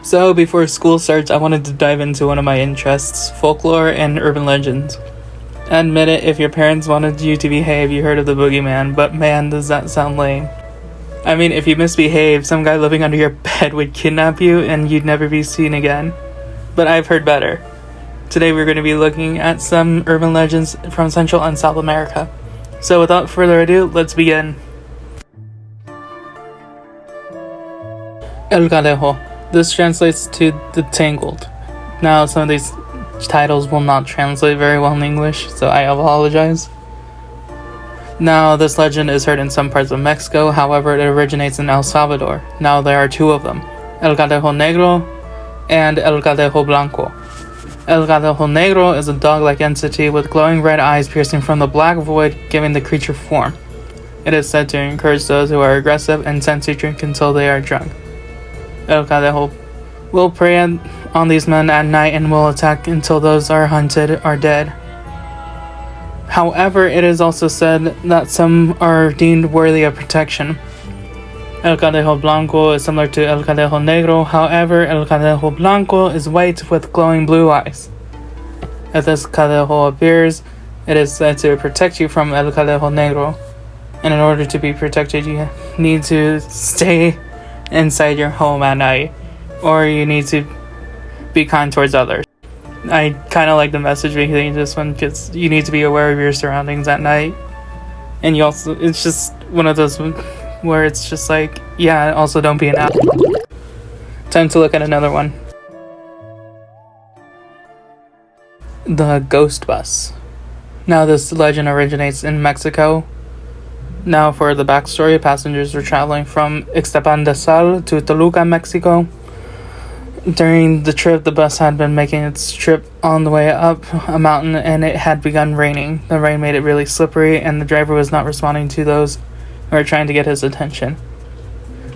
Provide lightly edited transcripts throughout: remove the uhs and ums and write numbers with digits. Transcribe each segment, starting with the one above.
So before school starts, I wanted to dive into one of my interests, folklore and urban legends. Admit it, if your parents wanted you to behave, you heard of the boogeyman, but man, does that sound lame. I mean, if you misbehave, some guy living under your bed would kidnap you and you'd never be seen again. But I've heard better. Today we're going to be looking at some urban legends from Central and South America. So without further ado, let's begin. El Cadejo. This translates to the Tangled. Now, some of these titles will not translate very well in English, so I apologize. Now, this legend is heard in some parts of Mexico, however, it originates in El Salvador. Now, there are two of them, El Cadejo Negro and El Cadejo Blanco. El Cadejo Negro is a dog-like entity with glowing red eyes piercing from the black void, giving the creature form. It is said to encourage those who are aggressive and tend to drink until they are drunk. El Cadejo will prey on these men at night and will attack until those are hunted are dead. However, it is also said that some are deemed worthy of protection. El Cadejo Blanco is similar to El Cadejo Negro, however, El Cadejo Blanco is white with glowing blue eyes. If this Cadejo appears, it is said to protect you from El Cadejo Negro, and in order to be protected, you need to stay inside your home at night, or you need to be kind towards others. I kind of like the message behind this one because you need to be aware of your surroundings at night, and you also, it's just one of those where it's just like, yeah, also don't be an ass. Time to look at another one. The Ghost Bus. Now, this legend originates in Mexico. Now, for the backstory, passengers were traveling from Ixtapan de Sal to Toluca, Mexico. During the trip, the bus had been making its trip on the way up a mountain, and it had begun raining. The rain made it really slippery, and the driver was not responding to those who were trying to get his attention.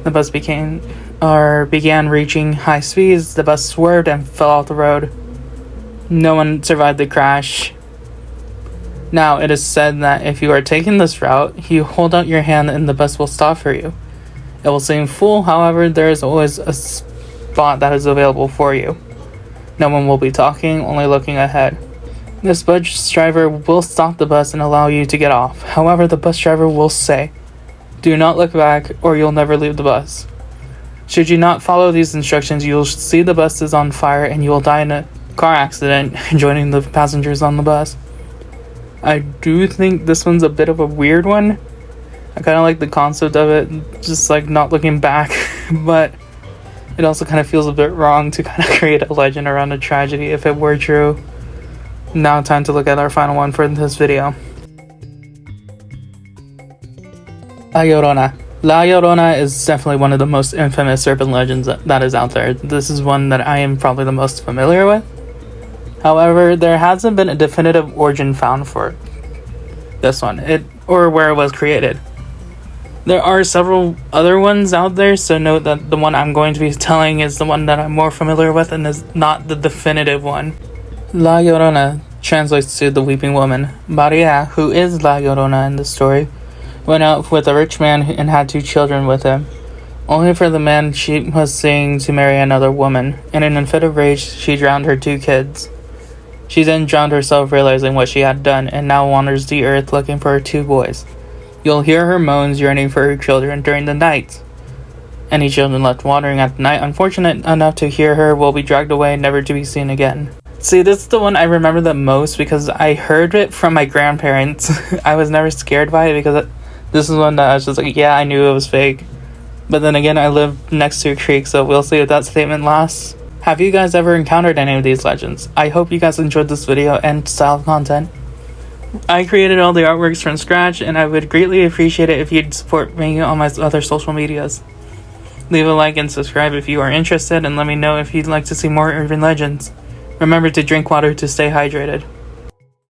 The bus began reaching high speeds. The bus swerved and fell off the road. No one survived the crash. Now, it is said that if you are taking this route, you hold out your hand and the bus will stop for you. It will seem full, however, there is always a spot that is available for you. No one will be talking, only looking ahead. This bus driver will stop the bus and allow you to get off. However, the bus driver will say, "Do not look back or you'll never leave the bus." Should you not follow these instructions, you will see the bus is on fire and you will die in a car accident joining the passengers on the bus. I do think this one's a bit of a weird one. I kind of like the concept of it, just like not looking back, but it also kind of feels a bit wrong to kind of create a legend around a tragedy if it were true. Now, time to look at our final one for this video. La Llorona. La Llorona is definitely one of the most infamous urban legends that is out there. This is one that I am probably the most familiar with. However, there hasn't been a definitive origin found for this one, or where it was created. There are several other ones out there, so note that the one I'm going to be telling is the one that I'm more familiar with and is not the definitive one. La Llorona translates to the weeping woman. Maria, who is La Llorona in the story, went out with a rich man and had 2 children with him. Only for the man she was seeing to marry another woman. In an fit of rage, she drowned her 2 kids. She then drowned herself, realizing what she had done, and now wanders the earth looking for her 2 boys. You'll hear her moans yearning for her children during the night. Any children left wandering at night, unfortunate enough to hear her, will be dragged away, never to be seen again. See, this is the one I remember the most because I heard it from my grandparents. I was never scared by it because this is one that I was just like, yeah, I knew it was fake. But then again, I live next to a creek, so we'll see if that statement lasts. Have you guys ever encountered any of these legends? I hope you guys enjoyed this video and style of content. I created all the artworks from scratch, and I would greatly appreciate it if you'd support me on my other social medias. Leave a like and subscribe if you are interested, and let me know if you'd like to see more urban legends. Remember to drink water to stay hydrated.